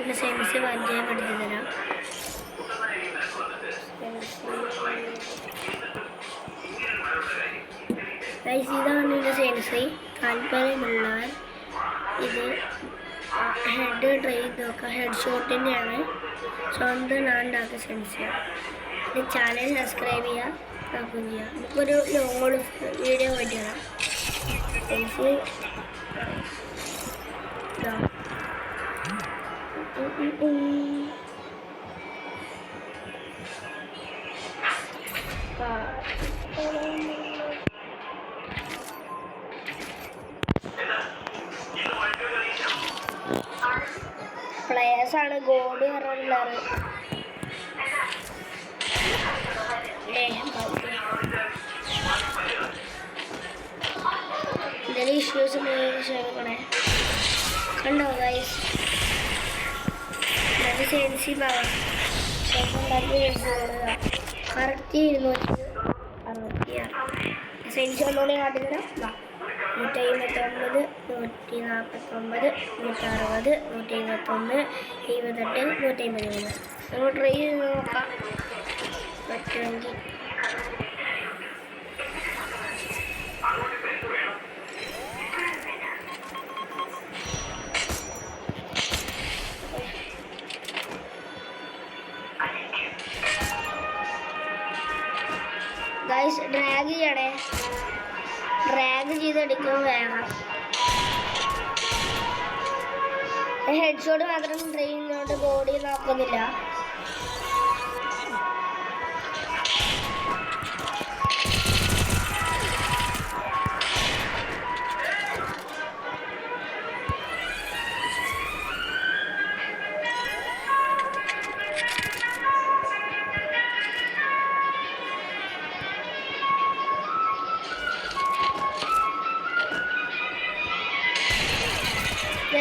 ഇതിൻ്റെ സെൻസ് പരിചയപ്പെടുത്തി തരാം. ഇതാണ് ഇതിൻ്റെ സെൻസ്. താല്പര്യമുള്ളവർ ഇത് ഹെഡ് ട്രൈ ചെയ്ത് നോക്കുക. ഹെഡ് ഷോട്ടിൻ്റെയാണ്. സ്വന്തം നാണ്ടാക്കുക സെൻസ്. ഇത് ചാനൽ സബ്സ്ക്രൈബ് ചെയ്യുക, നോക്കുകയും ചെയ്യുക. നമുക്കൊരു ലോങ് വീഡിയോ പോയിട്ട് വരാം. സെൻസ് പ്ലേയേഴ്സാണ് ഗോഡ് പറഞ്ഞിട്ടുള്ളത്. എന്തെങ്കിലും ഇഷ്യൂസ് ക്ഷമിക്കണേ. കണ്ടോ ഗൈസ്, അത് സെൻസീവ് ആവാം. കറക്റ്റ് 266 സെൻസ് ഒന്നുകൂടി കാട്ടിത്തരാം. 159, 149, 160, 171, 78, 153. നമ്മൾ ട്രൈ ചെയ്ത് നോക്കാം പറ്റുമെങ്കിൽ. ഗൈസ് ഡ്രാഗ് ചെയ്യണേ. ഡ്രാഗ് ചെയ്തെടുക്കുമ്പോൾ വേണം. ഹെഡ് ഷോട്ട് മാത്രം ട്രൈ ചെയ്യുന്നതുകൊണ്ട് ബോഡി നോക്കുന്നില്ല.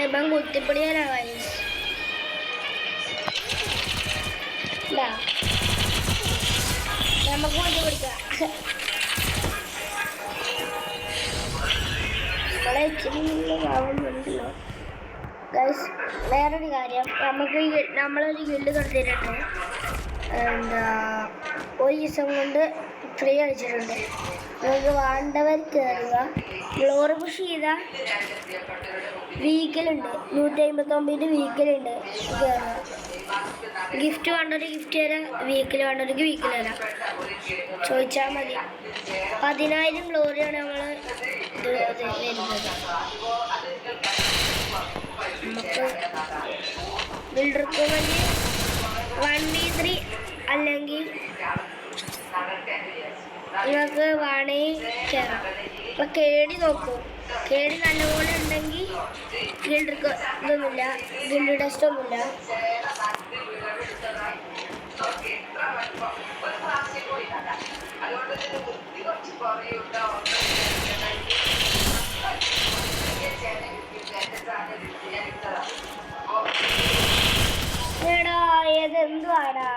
ഇപ്പം കുത്തിപ്പൊടിയാനാവാൻ നമുക്ക് കുത്തിപ്പൊടിക്കാം. നമ്മളെ ഇച്ചിരി ആവുന്നുണ്ടല്ലോ ഗൈസ്. വേറൊരു കാര്യം, നമ്മളൊരു ഗിൽഡ് നടത്തിയിട്ടുണ്ട്. ഒരു ദിവസം കൊണ്ട് ഫ്രീ കളിച്ചിട്ടുണ്ട്. നമുക്ക് വേണ്ടവർ കയറുക. ഗ്ലോറി പുഷ് ചെയ്ത വീക്കലുണ്ട്, 159 വീക്കലുണ്ട്. കയറുക. ഗിഫ്റ്റ് വേണ്ടവർ ഗിഫ്റ്റ് തരാം, വീക്കിൽ വേണ്ടവർക്ക് വീക്കിൽ തരാം. ചോദിച്ചാൽ മതി. 10,000 ഗ്ലോറിയാണ് നമ്മൾ ഇത് വരുന്നത്. നമുക്ക് ബിൽഡർക്ക് വേണ്ടി 1v3 അല്ലെങ്കിൽ നിങ്ങൾക്ക് വേണമെങ്കിൽ കയറാം. അപ്പം കേടി നോക്കും. കേടി നല്ലപോലെ ഉണ്ടെങ്കിൽ ഗിൽഡർക്ക് ഇതൊന്നുമില്ല, ഗിൽഡ് ടെസ്റ്റ് ഒന്നുമില്ല. എടാ ഏതെന്തുവാടാ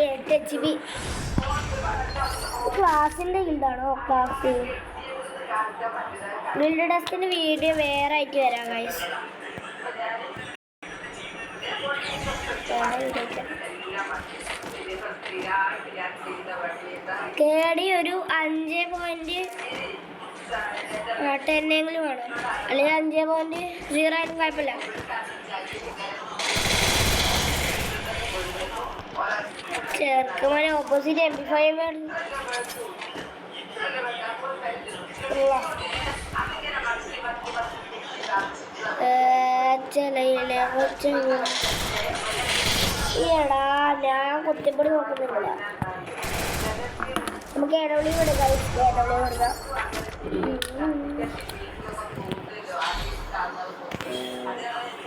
8 HB ക്ലാസിൻ്റെ ഗിൽഡാണോ? ക്ലാസ് ഗിൽഡ് ടെസ്റ്റിൻ്റെ വീഡിയോ വേറെ ആയിട്ട് വരാം ഗൈസ്. കേടി ഒരു 5.10 വേണം, അല്ലെങ്കിൽ 5.0 ആയാലും കുഴപ്പമില്ല. ചേർക്കുമ്പോൾ ഓപ്പോസിറ്റ് MP5 വേണം. ഈടാ ഞാൻ കുത്തിപ്പൊടി നോക്കുന്നില്ല. നമുക്ക് ഇടവിളി കൊടുക്കാം. ഇടവിളി കൊടുക്കാം.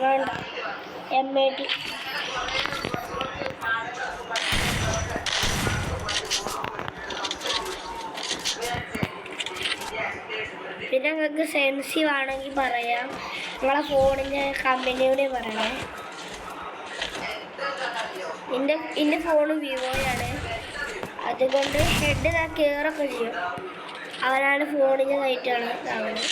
വേണ്ട MAT. പിന്നെ നിങ്ങൾക്ക് സെൻസീവ് ആണെങ്കിൽ പറയാം. നിങ്ങളെ ഫോണിൻ്റെ കമ്പനിയോടെ പറയണേ. എൻ്റെ ഫോണ് വിവോയാണ്. അതുകൊണ്ട് ഹെഡ് കയറൊക്കെ ചെയ്യും. അവനാണ് ഫോണിൻ്റെ സൈറ്റാണ് അവന്.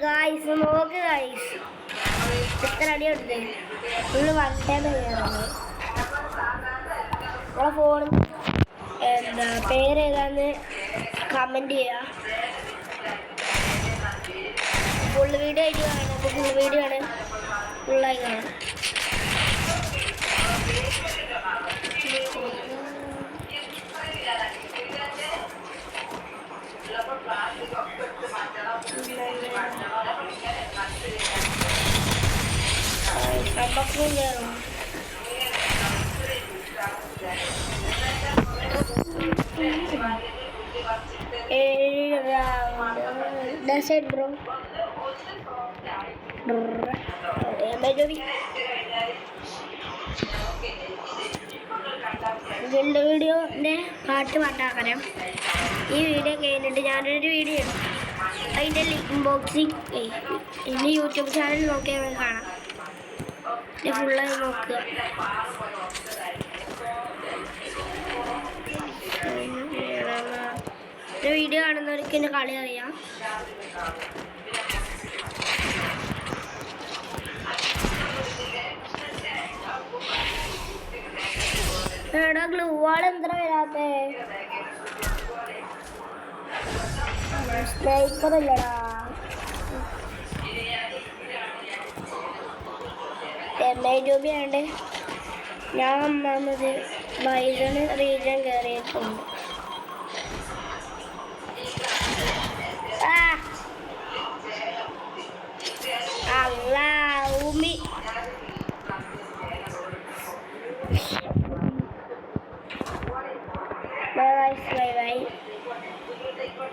ഗായ്സ് നോക്ക് ഗായ്സ് എത്ര അടിയുണ്ട് ഫുള്ള് വൺ ടൈം കയറുന്നത്. നമ്മളെ ഫോൺ എന്താ പേരേതാന്ന് കമൻറ്റ് ചെയ്യുക. ഫുൾ വീഡിയോ ആയിട്ട് കാണാം. അപ്പോൾ ഫുൾ വീഡിയോ ആണ്, ഫുള്ളായി കാണാം. Sabakun karo. That's it, bro. ഇതിൻ്റെ വീഡിയോൻ്റെ പാട്ടാക്കരം. ഈ വീഡിയോ കഴിഞ്ഞിട്ട് ഞാനൊരു വീഡിയോ ഇടും. അതിൻ്റെ ഇൻബോക്സിങ് എൻ്റെ യൂട്യൂബ് ചാനൽ നോക്കിയാൽ കാണാം. ഫുള്ളായി നോക്കുക. വീഡിയോ കാണുന്നവർക്ക് എൻ്റെ കളി അറിയാം. എടാ ഗ്ലൂ വാൾ എന്താ വരാത്തെ? സ്നൈപ്പർ ഇല്ലടാ. രൂപയുണ്ട്. ഞാൻ ഒന്നാമത് ബൈസണ് റീജൻ കയറിയിട്ടുണ്ട്. അല്ലാ ഉമ്മി ബൈ ബൈ.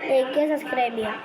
ലൈക്ക് സബ്സ്ക്രൈബ് ചെയ്യാം.